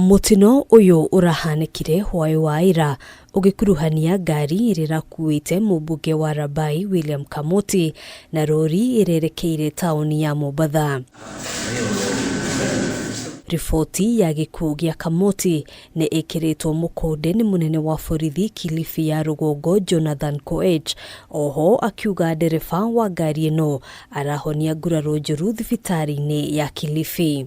Mutino uyu urahanekire hwai wa ira ugikuruhania ngari irirakuite mubunge wa Rabai William Kamuti na rori irerekeire tauni ya Mombasa. Ripoti ya gikuo gĩa Kamuti nĩ ĩkĩrĩtwo mũkonde nĩ munene wa borithi Kilifi ya Rũgongo Jonathan Koech. Oho akiuga ndereba wa ngari ĩno arahonia nguraro njũru thibitarĩ-inĩ ya Kilifi.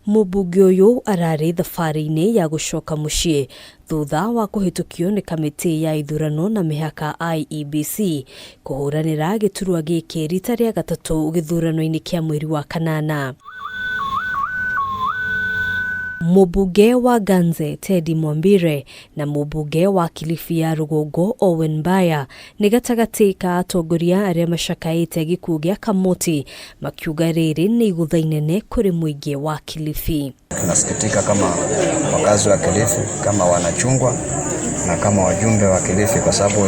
Mũmbunge ũyũ ararĩ thabarĩ-inĩ ya gũcoka mũciĩ thutha wa kũhĩtũkio nĩ kamĩtĩ ya ithurano na mĩhaka IEBC kũhũranĩra gĩturwa gĩkĩ rita rĩa gatatũ gĩthurano-inĩ kĩa mweri wa kanana. Mũmbunge wa Ganze Teddy Mwambire na mũmbunge wa Kilifi ya Rũgongo Owen Baya nĩ gatagatĩ ka atongoria arĩa macakaĩte gĩkuo gĩa Kamuti makiuga rĩrĩ nĩ igũtha inene kũrĩ mũingĩ wa Kilifi. Tunasikitika kama wakazi wa Kilifi, kama wanachungwa na kama wajumbe wa Kilifi, kwa sababu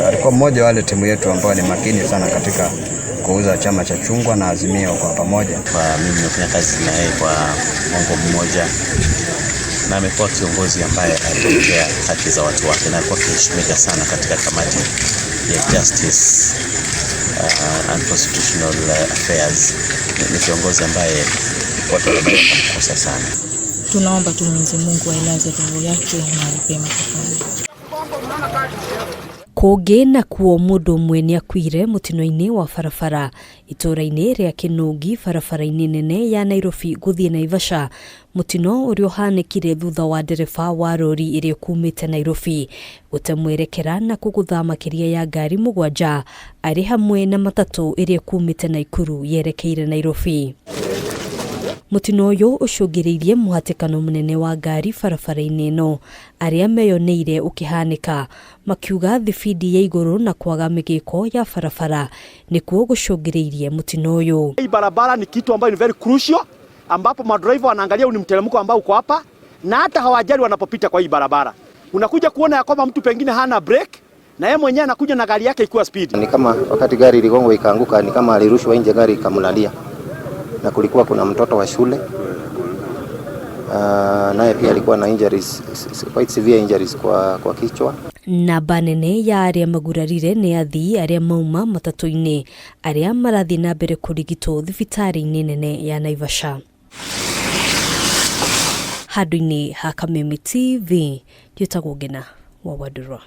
alikuwa mmoja wale timu yetu ambao ni makini sana katika kuuza chama cha chungwa na Azimio kwa pamoja. Kwa mimi nimefanya kazi na yeye kwa mwongo mmoja na amekuwa kiongozi ambaye anatetea haki za watu wake na alikuwa akiheshimika sana katika kamati ya Justice and Constitutional Affairs. Ni kiongozi ambaye watu wanamkosa sana. Tunaomba tu Mwenyezi Mungu ailaze roho yake mahali pema peponi. Kũngĩ na kuo mũndũ ũmwe nĩ akuire mũtino-inĩ wa barabara itũũra-inĩ rĩa Kĩnũngi barabara-inĩ nene ya Nairobi gũthiĩ Naivasha. Mũtino ũrĩa ũhanĩkire thutha wa ndereba wa rori ĩrĩa kumĩte Nairobi gũte mwerekera na kũgũtha makĩria ya ngari mũgwanja arĩ hamwe na matatũ ĩrĩa kumĩte Naikuru yerekeire Nairobi. Mũtino ũyũ ũcũngĩrĩirie mũhatĩkano mũnene wa ngari barabara-inĩ ĩno, arĩa meyoneire ũkĩhanĩka makiuga thibindi ya igũrũ na kwaga mĩgĩko ya barabara nĩkuo gũcũngĩrĩirie mũtino ũyũ. Hii barabara ni kitu ambayo ni very crucial, ambapo madriver wanaangalia ni mteremko ambao uko hapa na hata hawajali wanapopita kwa hii barabara. Unakuja kuona ya kwamba mtu pengine hana brake na yeye mwenyewe anakuja na gari yake ikiwa speed. Ni kama wakati gari iligongo ikaanguka, ni kama alirushwa nje, gari ikamlalia. Na kulikuwa kuna mtoto wa shule naye pia alikuwa na injuries, quite severe injuries kwa kichwa. Namba nene ya arĩa magurarire nĩ athii arĩa mauma matatũ-inĩ arĩa marathiĩ na mbere kũrigitwo thibitarĩ-inĩ nene ya Naivasha. Handũ-inĩ ha Kameme TV, njĩtagwo Ngina wa Wadurwa.